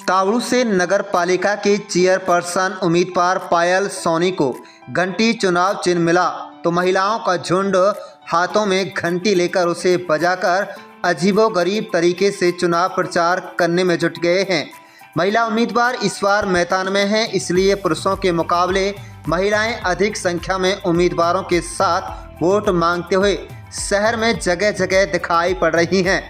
तावड़ू से नगर पालिका के चेयरपर्सन उम्मीदवार पायल सोनी को घंटी चुनाव चिन्ह मिला तो महिलाओं का झुंड हाथों में घंटी लेकर उसे बजाकर अजीबोगरीब तरीके से चुनाव प्रचार करने में जुट गए हैं। महिला उम्मीदवार इस बार मैदान में हैं, इसलिए पुरुषों के मुकाबले महिलाएं अधिक संख्या में उम्मीदवारों के साथ वोट मांगते हुए शहर में जगह जगह दिखाई पड़ रही हैं।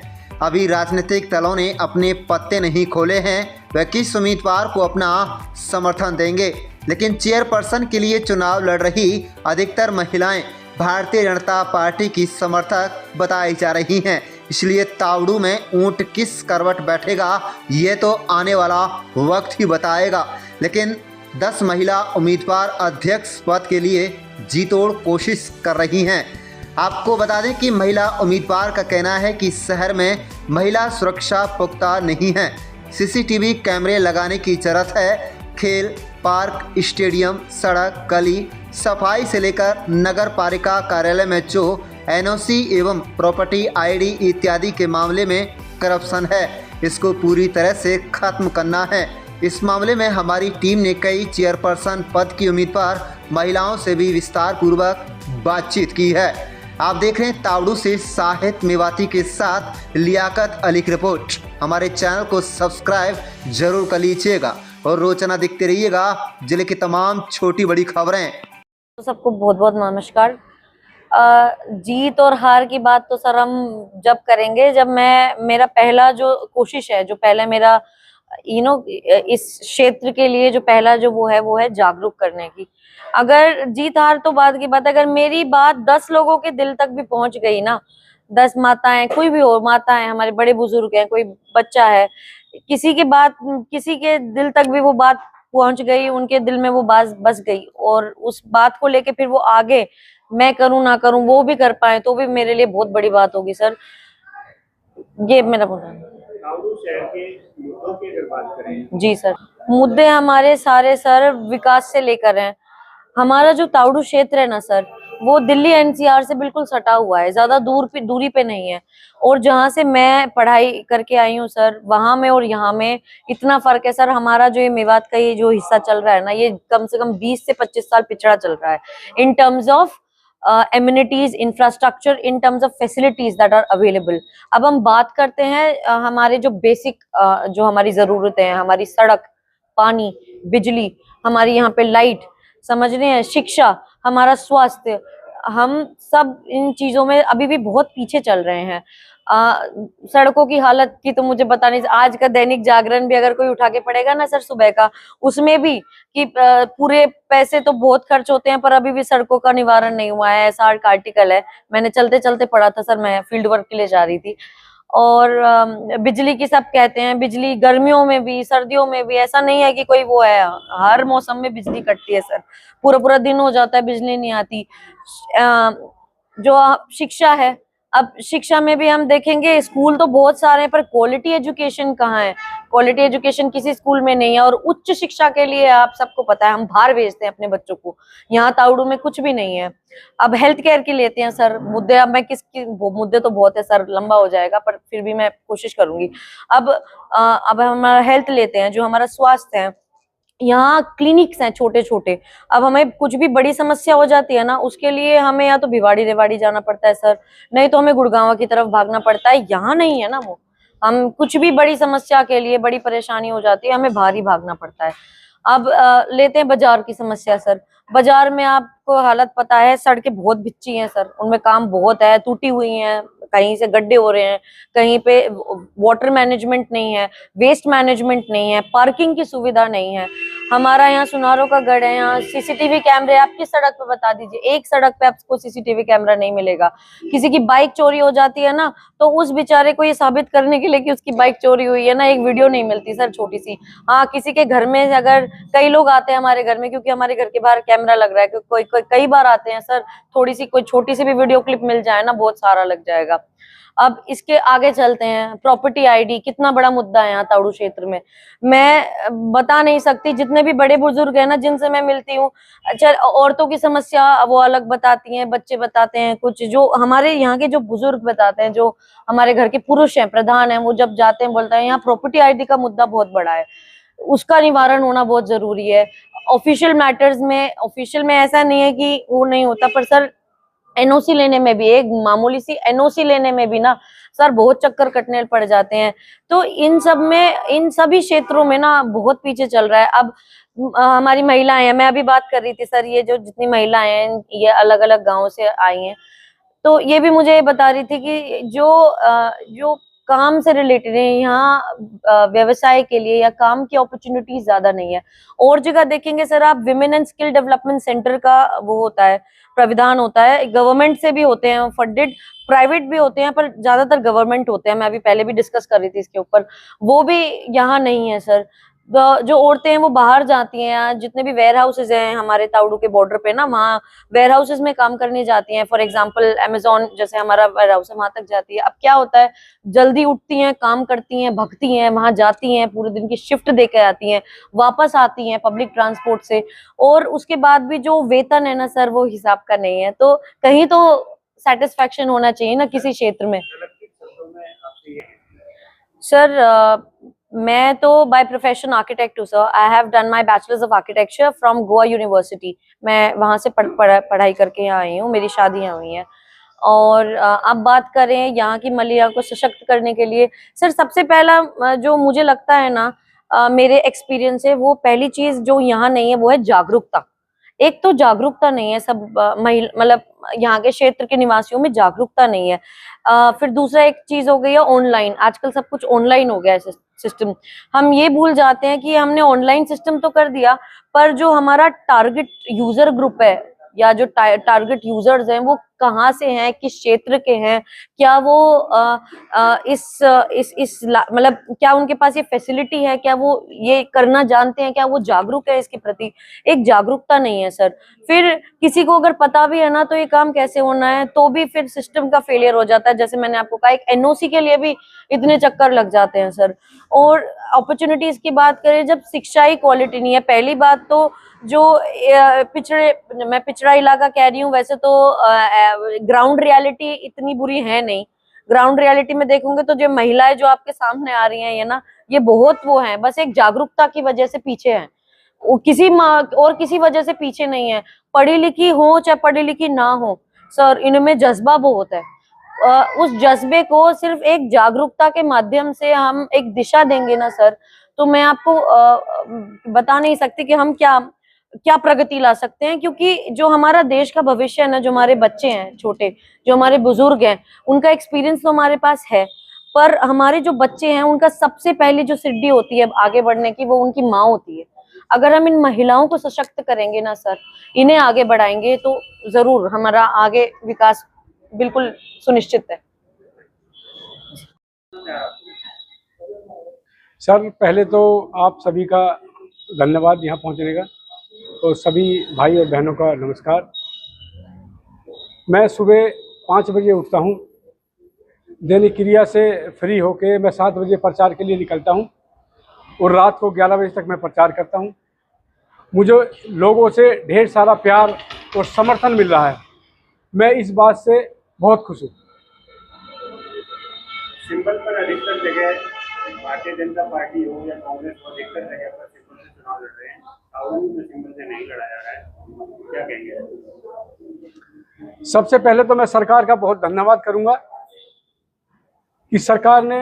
अभी राजनीतिक दलों ने अपने पत्ते नहीं खोले हैं, वह किस उम्मीदवार को अपना समर्थन देंगे, लेकिन चेयरपर्सन के लिए चुनाव लड़ रही अधिकतर महिलाएं भारतीय जनता पार्टी की समर्थक बताई जा रही हैं। इसलिए तावड़ू में ऊंट किस करवट बैठेगा ये तो आने वाला वक्त ही बताएगा, लेकिन 10 महिला उम्मीदवार अध्यक्ष पद के लिए जीतोड़ कोशिश कर रही हैं। आपको बता दें कि महिला उम्मीदवार का कहना है कि शहर में महिला सुरक्षा पुख्ता नहीं है, सीसीटीवी कैमरे लगाने की जरूरत है। खेल, पार्क, स्टेडियम, सड़क, गली सफाई से लेकर नगर पालिका कार्यालय में जो एनओसी एवं प्रॉपर्टी आईडी इत्यादि के मामले में करप्शन है, इसको पूरी तरह से खत्म करना है। इस मामले में हमारी टीम ने कई चेयरपर्सन पद की उम्मीदवार महिलाओं से भी विस्तार पूर्वक बातचीत की है। आप देख रहे हैं तावड़ू से साहिद मेवाती के साथ लियाकत अली की रिपोर्ट। हमारे चैनल को सब्सक्राइब जरूर कर लीजिएगा और रोजाना देखते रहिएगा जिले की तमाम छोटी बड़ी खबरें। तो सबको बहुत बहुत नमस्कार। जीत और हार की बात तो सर हम जब करेंगे जब मेरा पहला जो कोशिश है, जो पहले मेरा इस क्षेत्र के लिए जो पहला जो वो है जागरूक करने की। अगर जीत हार तो बाद की बात, अगर मेरी बात 10 लोगों के दिल तक भी पहुंच गई ना, 10 माताएं, कोई भी हो, माताएं, हमारे बड़े बुजुर्ग हैं, कोई बच्चा है, किसी के दिल तक भी वो बात पहुंच गई, उनके दिल में वो बात बस गई और उस बात को लेके फिर वो आगे मैं करूं ना करूं वो भी कर पाए तो भी मेरे लिए बहुत बड़ी बात होगी सर। ये मेरा बोलना है। तावड़ू शहर के मुद्दों की अगर बात करें, जी सर, मुद्दे हमारे सारे सर विकास से लेकर हैं। हमारा जो तावड़ू क्षेत्र है ना सर, वो दिल्ली एनसीआर से बिल्कुल सटा हुआ है, ज्यादा दूरी पे नहीं है। और जहाँ से मैं पढ़ाई करके आई हूँ सर, वहां में और यहाँ में इतना फर्क है सर। हमारा जो ये मेवात का ये जो हिस्सा चल रहा है ना, ये कम से कम 20 से 25 साल पिछड़ा चल रहा है in terms of amenities, infrastructure, in terms of facilities that are available. अब हम बात करते हैं हमारे जो बेसिक जो हमारी जरूरतें हैं, हमारी सड़क, पानी, बिजली, हमारी यहाँ पे लाइट, समझ रहे हैं, शिक्षा, हमारा स्वास्थ्य, हम सब इन चीजों में अभी भी बहुत पीछे चल रहे हैं। सड़कों की हालत की तो मुझे बता नहीं, आज का दैनिक जागरण भी अगर कोई उठा के पड़ेगा ना सर सुबह का, उसमें भी कि पूरे पैसे तो बहुत खर्च होते हैं पर अभी भी सड़कों का निवारण नहीं हुआ है, ऐसा आर्टिकल है। मैंने चलते चलते पढ़ा था सर, मैं फील्ड वर्क के लिए जा रही थी। और बिजली की सब कहते हैं, बिजली गर्मियों में भी सर्दियों में भी, ऐसा नहीं है कि कोई वो है, हर मौसम में बिजली कटती है सर, पूरा पूरा दिन हो जाता है बिजली नहीं आती। जो शिक्षा है, अब शिक्षा में भी हम देखेंगे स्कूल तो बहुत सारे हैं पर क्वालिटी एजुकेशन कहाँ है? क्वालिटी एजुकेशन किसी स्कूल में नहीं है। और उच्च शिक्षा के लिए आप सबको पता है हम बाहर भेजते हैं अपने बच्चों को, यहाँ तावड़ू में कुछ भी नहीं है। अब हेल्थ केयर की लेते हैं सर मुद्दे, अब मैं मुद्दे तो बहुत है सर, लंबा हो जाएगा पर फिर भी मैं कोशिश करूंगी। अब हमारा हेल्थ लेते हैं, जो हमारा स्वास्थ्य है, यहाँ क्लिनिक्स हैं छोटे छोटे। अब हमें कुछ भी बड़ी समस्या हो जाती है ना, उसके लिए हमें या तो भिवाड़ी रेवाड़ी जाना पड़ता है सर, नहीं तो हमें गुड़गांव की तरफ भागना पड़ता है। यहाँ नहीं है ना वो, हम कुछ भी बड़ी समस्या के लिए, बड़ी परेशानी हो जाती है, हमें बाहर ही भागना पड़ता है। अब लेते हैं बाजार की समस्या सर। बाजार में आपको हालत पता है, सड़कें बहुत भिच्ची हैं सर, उनमें काम बहुत है, टूटी हुई हैं, कहीं से गड्ढे हो रहे हैं, कहीं पे वाटर मैनेजमेंट नहीं है, वेस्ट मैनेजमेंट नहीं है, पार्किंग की सुविधा नहीं है। हमारा यहाँ सुनारों का गढ़ है, यहाँ सीसीटीवी कैमरे आपकी सड़क पे बता दीजिए, एक सड़क पे आपको सीसीटीवी कैमरा नहीं मिलेगा। किसी की बाइक चोरी हो जाती है ना, तो उस बेचारे को ये साबित करने के लिए कि उसकी बाइक चोरी हुई है ना, एक वीडियो नहीं मिलती सर छोटी सी। हाँ, किसी के घर में अगर कई लोग आते हैं हमारे घर में, क्योंकि हमारे घर के बाहर कैमरा लग रहा है, कई बार आते हैं सर, थोड़ी सी कोई छोटी सी भी वीडियो क्लिप मिल जाए ना, बहुत सारा लग जाएगा। अब इसके आगे चलते हैं, प्रॉपर्टी आईडी कितना बड़ा मुद्दा है यहाँ ताउडू क्षेत्र में। मैं बता नहीं सकती, जितने भी बड़े बुजुर्ग हैं ना जिनसे मैं मिलती हूँ, अच्छा औरतों की समस्या वो अलग बताती हैं, बच्चे बताते हैं, कुछ जो हमारे यहाँ के जो बुजुर्ग बताते हैं, जो हमारे घर के पुरुष हैं, प्रधान हैं, वो जब जाते हैं बोलते हैं यहाँ प्रॉपर्टी आईडी का मुद्दा बहुत बड़ा है, उसका निवारण होना बहुत जरूरी है। ऑफिशियल में ऐसा नहीं है कि वो नहीं होता, पर सर एनओसी लेने में भी, एक मामूली सी एनओसी लेने में भी ना सर बहुत चक्कर कटने पड़ जाते हैं। तो इन सब में, इन सभी क्षेत्रों में ना बहुत पीछे चल रहा है। अब हमारी महिलाएं हैं, मैं अभी बात कर रही थी सर, ये जो जितनी महिलाएं हैं ये अलग अलग गांवों से आई हैं, तो ये भी मुझे बता रही थी कि जो काम से रिलेटेड है यहाँ, व्यवसाय के लिए या काम की अपॉर्चुनिटीज ज्यादा नहीं है। और जगह देखेंगे सर आप, women and skill development centre का वो होता है, प्राविधान होता है, गवर्नमेंट से भी होते हैं फंडेड, प्राइवेट भी होते हैं, पर ज्यादातर गवर्नमेंट होते हैं। मैं अभी पहले भी डिस्कस कर रही थी इसके ऊपर, वो भी यहाँ नहीं है सर। जो औरतें हैं वो बाहर जाती हैं, जितने भी वेयर हाउसेज हैं हमारे ताउडू के बॉर्डर पे ना, वहाँ वेयर हाउसेज में काम करने जाती हैं। फॉर एग्जांपल अमेजोन जैसे हमारा वेयर हाउस है, वहां तक जाती है। अब क्या होता है, जल्दी उठती हैं, काम करती हैं, भगती हैं, वहां जाती हैं, पूरे दिन की शिफ्ट देकर आती हैं, वापस आती हैं पब्लिक ट्रांसपोर्ट से, और उसके बाद भी जो वेतन है ना सर वो हिसाब का नहीं है। तो कहीं तो सेटिस्फेक्शन होना चाहिए ना किसी क्षेत्र में। सर मैं तो बाय प्रोफेशन आर्किटेक्ट हूँ sir. I have done my bachelors of architecture from Goa university. मैं वहां से पढ़ाई करके यहाँ आई हूँ, मेरी शादी यहाँ हुई है। और अब बात करें यहाँ की महिला को सशक्त करने के लिए, सर सबसे पहला जो मुझे लगता है ना, मेरे एक्सपीरियंस से, वो पहली चीज जो यहाँ नहीं है वो है जागरूकता। एक तो जागरूकता नहीं है, सब मतलब यहाँ के क्षेत्र के निवासियों में जागरूकता नहीं है। फिर दूसरा एक चीज हो गई है ऑनलाइन, आजकल सब कुछ ऑनलाइन हो गया है सिस्टम। हम ये भूल जाते हैं कि हमने ऑनलाइन सिस्टम तो कर दिया, पर जो हमारा टारगेट यूजर ग्रुप है या जो टारगेट यूजर्स हैं वो कहाँ से हैं, किस क्षेत्र के हैं, क्या वो मतलब क्या उनके पास ये फैसिलिटी है, क्या वो ये करना जानते हैं, क्या वो जागरूक है इसके प्रति, एक जागरूकता नहीं है सर। फिर किसी को अगर पता भी है ना तो ये काम कैसे होना है, तो भी फिर सिस्टम का फेलियर हो जाता है। जैसे मैंने आपको कहा, एक एनओसी के लिए भी इतने चक्कर लग जाते हैं सर। और अपॉर्चुनिटीज की बात करें, जब शिक्षा ही क्वालिटी नहीं है, पहली बात तो जो मैं पिछड़ा इलाका कह रही हूँ, वैसे तो ग्राउंड रियलिटी इतनी बुरी है नहीं। ग्राउंड रियलिटी में देखोगे तो जो महिलाएं जो आपके सामने आ रही हैं ये ना, ये बहुत वो हैं, बस एक जागरूकता की वजह से पीछे हैं, और किसी वजह से पीछे नहीं है। पढ़ी लिखी हो चाहे पढ़ी लिखी ना हो सर, इनमें जज्बा बहुत है। उस जज्बे को सिर्फ एक जागरूकता के माध्यम से हम एक दिशा देंगे ना सर, तो मैं आपको बता नहीं सकती कि हम क्या प्रगति ला सकते हैं। क्योंकि जो हमारा देश का भविष्य है ना, जो हमारे बच्चे हैं छोटे, जो हमारे बुजुर्ग हैं, उनका एक्सपीरियंस तो हमारे पास है, पर हमारे जो बच्चे हैं उनका सबसे पहली जो सीढ़ी होती है आगे बढ़ने की, वो उनकी माँ होती है। अगर हम इन महिलाओं को सशक्त करेंगे ना सर, इन्हें आगे बढ़ाएंगे, तो जरूर हमारा आगे विकास बिल्कुल सुनिश्चित है। सर पहले तो आप सभी का धन्यवाद यहाँ पहुँचने का, तो सभी भाई और बहनों का नमस्कार। मैं सुबह 5 बजे उठता हूँ, दैनिक क्रिया से फ्री होके मैं 7 बजे प्रचार के लिए निकलता हूँ और रात को 11 बजे तक मैं प्रचार करता हूँ। मुझे लोगों से ढेर सारा प्यार और समर्थन मिल रहा है, मैं इस बात से बहुत खुश हूँ। सिंबल पर अधिकतर जगह भारतीय जनता पार्टी हो या कांग्रेस हो, अधिकतर जगह पर सिंबल से चुनाव लड़ रहे हैं, ताउडू में सिंबल से नहीं लड़ा जा रहा है, क्या कहेंगे? सबसे पहले तो मैं सरकार का बहुत धन्यवाद करूंगा कि सरकार ने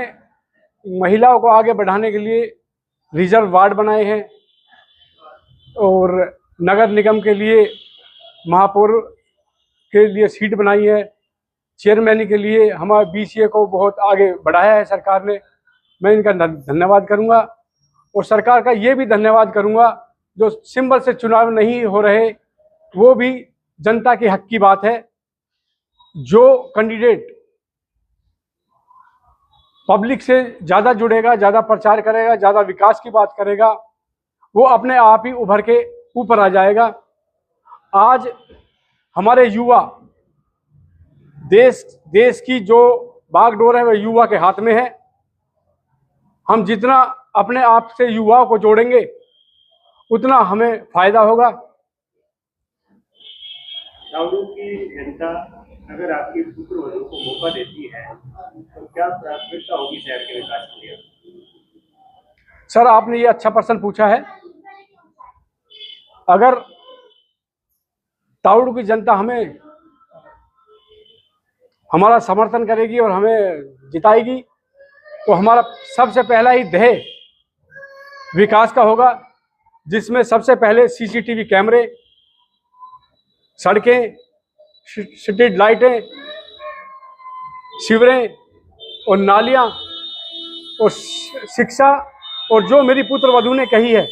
महिलाओं को आगे बढ़ाने के लिए रिजर्व वार्ड बनाए हैं और नगर निगम के लिए महापौर के लिए सीट बनाई है, चेयरमैन के लिए हमारे बीसीए को बहुत आगे बढ़ाया है सरकार ने। मैं इनका धन्यवाद करूंगा और सरकार का ये भी धन्यवाद करूंगा जो सिंबल से चुनाव नहीं हो रहे, वो भी जनता के हक की बात है। जो कैंडिडेट पब्लिक से ज़्यादा जुड़ेगा, ज़्यादा प्रचार करेगा, ज़्यादा विकास की बात करेगा, वो अपने आप ही उभर के ऊपर आ जाएगा। आज हमारे युवा देश की जो बागडोर है वह युवा के हाथ में है। हम जितना अपने आप से युवाओं को जोड़ेंगे उतना हमें फायदा होगा। तावड़ू की जनता अगर आपकी पुत्र वधू को मौका देती है तो क्या प्राथमिकता होगी शहर के विकास के लिए? सर, आपने ये अच्छा प्रश्न पूछा है। अगर तावड़ू की जनता हमारा समर्थन करेगी और हमें जिताएगी तो हमारा सबसे पहला ही ध्येय विकास का होगा, जिसमें सबसे पहले सीसीटीवी कैमरे, सड़कें, स्ट्रीट लाइटें, शिविरें और नालियां और शिक्षा, और जो मेरी पुत्र वधू ने कही है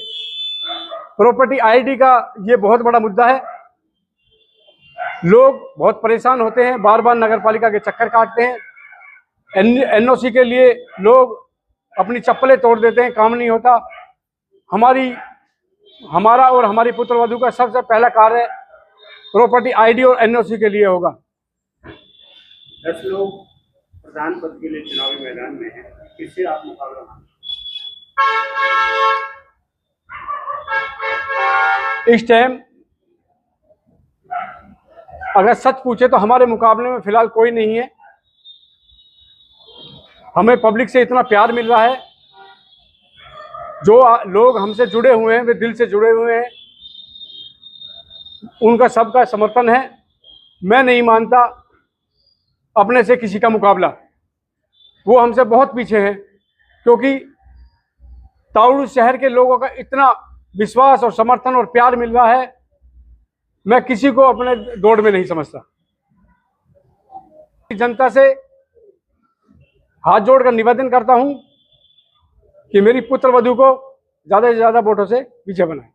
प्रॉपर्टी आईडी का, ये बहुत बड़ा मुद्दा है। लोग बहुत परेशान होते हैं, बार बार नगर पालिका के चक्कर काटते हैं। एनओसी के लिए लोग अपनी चप्पलें तोड़ देते हैं, काम नहीं होता। हमारा और हमारी पुत्र वधू का सबसे पहला कार्य प्रॉपर्टी आईडी और एनओसी के लिए होगा। 10 लोग प्रधान पद के लिए चुनावी मैदान में हैं, किससे आप मुकाबला मानते हैं? इस टाइम अगर सच पूछे तो हमारे मुकाबले में फिलहाल कोई नहीं है। हमें पब्लिक से इतना प्यार मिल रहा है, जो लोग हमसे जुड़े हुए हैं वे दिल से जुड़े हुए हैं, उनका सबका समर्थन है। मैं नहीं मानता अपने से किसी का मुकाबला, वो हमसे बहुत पीछे हैं, क्योंकि तावड़ू शहर के लोगों का इतना विश्वास और समर्थन और प्यार मिल रहा है, मैं किसी को अपने दौड़ में नहीं समझता। जनता से हाथ जोड़कर निवेदन करता हूं कि मेरी पुत्र वधू को ज्यादा से ज्यादा वोटों से पीछे बनाएं।